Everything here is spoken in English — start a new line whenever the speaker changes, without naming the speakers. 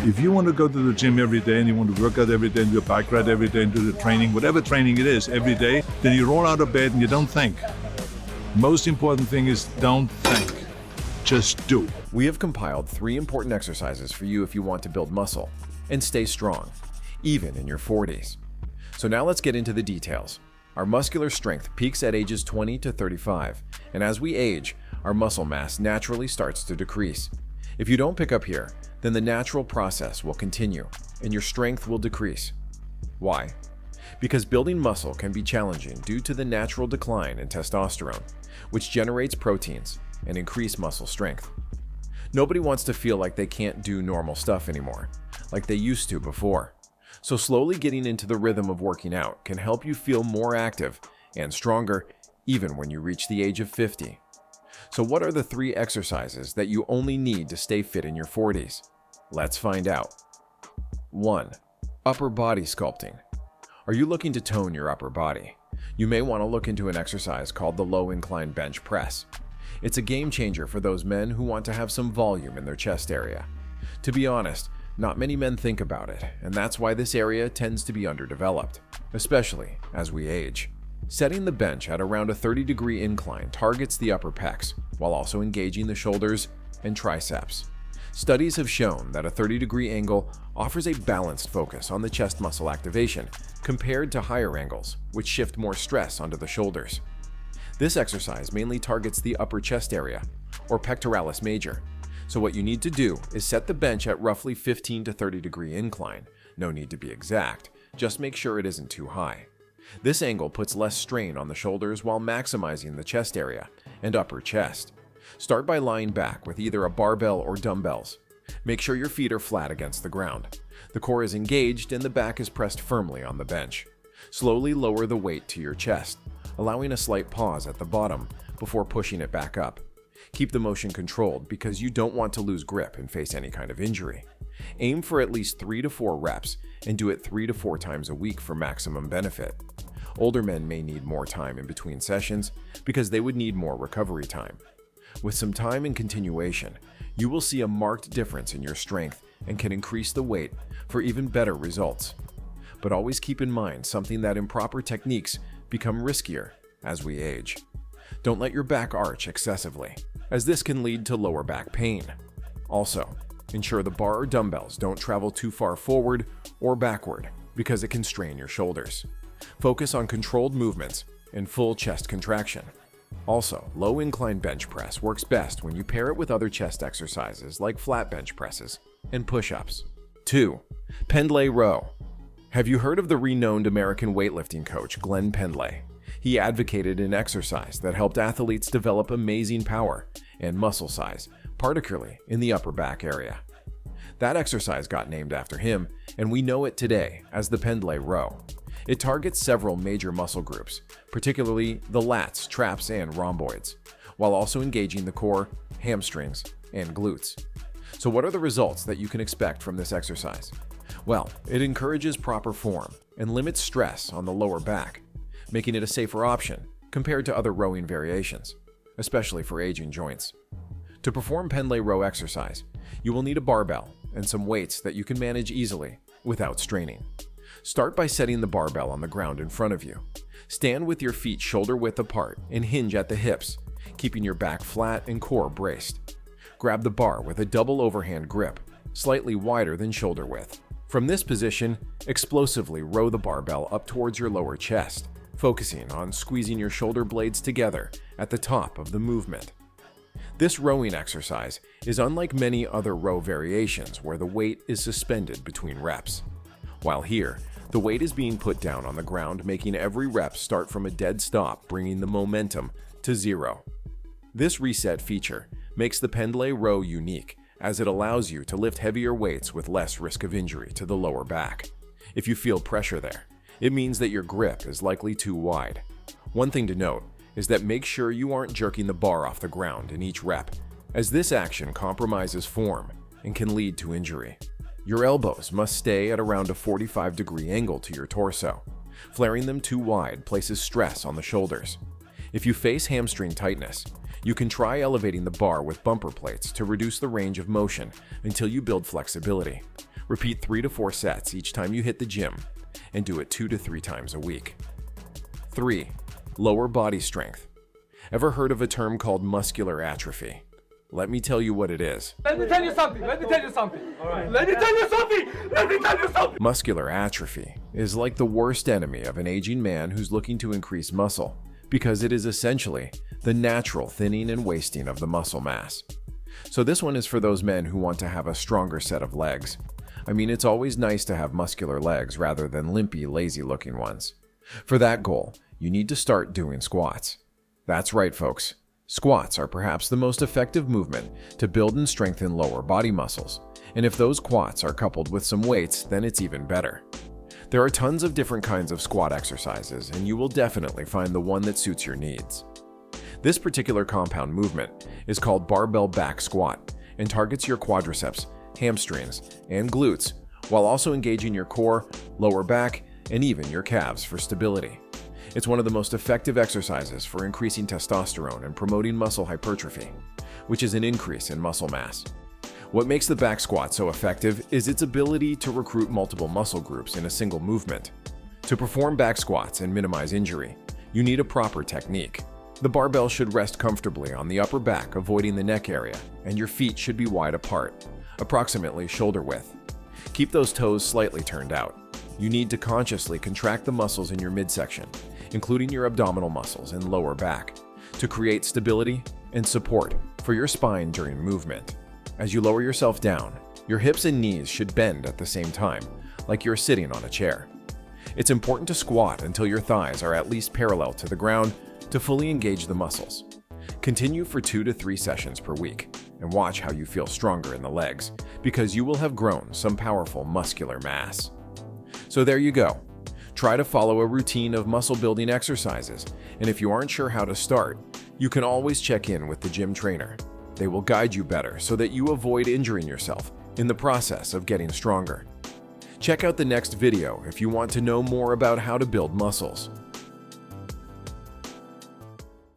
If you want to go to the gym every day and you want to work out every day and do a bike ride every day and do the training, whatever training it is every day, then you roll out of bed and you don't think. Most important thing is don't think, just do.
We have compiled 3 important exercises for you if you want to build muscle and stay strong, even in your 40s. So now let's get into the details. Our muscular strength peaks at ages 20 to 35, and as we age, our muscle mass naturally starts to decrease. If you don't pick up here, then the natural process will continue and your strength will decrease. Why? Because building muscle can be challenging due to the natural decline in testosterone, which generates proteins and increase muscle strength. Nobody wants to feel like they can't do normal stuff anymore, like they used to before. So slowly getting into the rhythm of working out can help you feel more active and stronger even when you reach the age of 50. So what are the 3 exercises that you only need to stay fit in your 40s? Let's find out. 1. Upper body sculpting. Are you looking to tone your upper body? You may want to look into an exercise called the low incline bench press. It's a game changer for those men who want to have some volume in their chest area. To be honest, not many men think about it, and that's why this area tends to be underdeveloped, especially as we age. Setting the bench at around a 30-degree incline targets the upper pecs, while also engaging the shoulders and triceps. Studies have shown that a 30-degree angle offers a balanced focus on the chest muscle activation compared to higher angles, which shift more stress onto the shoulders. This exercise mainly targets the upper chest area, or pectoralis major. So what you need to do is set the bench at roughly 15 to 30-degree incline. No need to be exact, just make sure it isn't too high. This angle puts less strain on the shoulders while maximizing the chest area and upper chest. Start by lying back with either a barbell or dumbbells. Make sure your feet are flat against the ground. The core is engaged and the back is pressed firmly on the bench. Slowly lower the weight to your chest, allowing a slight pause at the bottom before pushing it back up. Keep the motion controlled because you don't want to lose grip and face any kind of injury. Aim for at least 3 to 4 reps and do it 3 to 4 times a week for maximum benefit. Older men may need more time in between sessions because they would need more recovery time. With some time and continuation, you will see a marked difference in your strength and can increase the weight for even better results. But always keep in mind something that improper techniques become riskier as we age. Don't let your back arch excessively, as this can lead to lower back pain. Also, ensure the bar or dumbbells don't travel too far forward or backward because it can strain your shoulders. Focus on controlled movements and full chest contraction. Also, low incline bench press works best when you pair it with other chest exercises like flat bench presses and push-ups. 2. Pendlay Row. Have you heard of the renowned American weightlifting coach Glenn Pendlay? He advocated an exercise that helped athletes develop amazing power and muscle size, particularly in the upper back area. That exercise got named after him, and we know it today as the Pendlay Row. It targets several major muscle groups, particularly the lats, traps, and rhomboids, while also engaging the core, hamstrings, and glutes. So what are the results that you can expect from this exercise? Well, it encourages proper form and limits stress on the lower back, making it a safer option compared to other rowing variations, especially for aging joints. To perform Pendlay Row exercise, you will need a barbell and some weights that you can manage easily without straining. Start by setting the barbell on the ground in front of you. Stand with your feet shoulder width apart and hinge at the hips, keeping your back flat and core braced. Grab the bar with a double overhand grip, slightly wider than shoulder width. From this position, explosively row the barbell up towards your lower chest, focusing on squeezing your shoulder blades together at the top of the movement. This rowing exercise is unlike many other row variations where the weight is suspended between reps. While here, the weight is being put down on the ground, making every rep start from a dead stop, bringing the momentum to 0. This reset feature makes the Pendlay Row unique, as it allows you to lift heavier weights with less risk of injury to the lower back. If you feel pressure there, it means that your grip is likely too wide. One thing to note is that make sure you aren't jerking the bar off the ground in each rep, as this action compromises form and can lead to injury. Your elbows must stay at around a 45-degree angle to your torso. Flaring them too wide places stress on the shoulders. If you face hamstring tightness, you can try elevating the bar with bumper plates to reduce the range of motion until you build flexibility. Repeat 3 to 4 sets each time you hit the gym, and do it 2 to 3 times a week. 3. Lower body strength. Ever heard of a term called muscular atrophy? Let me tell you what it is.
Let me tell you something. Let me tell you something. All right. Let me tell you something. Let me tell you something.
Muscular atrophy is like the worst enemy of an aging man who's looking to increase muscle, because it is essentially the natural thinning and wasting of the muscle mass. So this one is for those men who want to have a stronger set of legs. I mean, it's always nice to have muscular legs rather than limpy, lazy-looking ones. For that goal, you need to start doing squats. That's right, folks. Squats are perhaps the most effective movement to build and strengthen lower body muscles, and if those squats are coupled with some weights, then it's even better. There are tons of different kinds of squat exercises, and you will definitely find the one that suits your needs. This particular compound movement is called barbell back squat and targets your quadriceps, hamstrings, and glutes, while also engaging your core, lower back, and even your calves for stability. It's one of the most effective exercises for increasing testosterone and promoting muscle hypertrophy, which is an increase in muscle mass. What makes the back squat so effective is its ability to recruit multiple muscle groups in a single movement. To perform back squats and minimize injury, you need a proper technique. The barbell should rest comfortably on the upper back, avoiding the neck area, and your feet should be wide apart, approximately shoulder width. Keep those toes slightly turned out. You need to consciously contract the muscles in your midsection, including your abdominal muscles and lower back, to create stability and support for your spine during movement. As you lower yourself down, your hips and knees should bend at the same time, like you're sitting on a chair. It's important to squat until your thighs are at least parallel to the ground to fully engage the muscles. Continue for 2 to 3 sessions per week, and watch how you feel stronger in the legs, because you will have grown some powerful muscular mass. So there you go. Try to follow a routine of muscle building exercises, and if you aren't sure how to start, you can always check in with the gym trainer. They will guide you better so that you avoid injuring yourself in the process of getting stronger. Check out the next video if you want to know more about how to build muscles.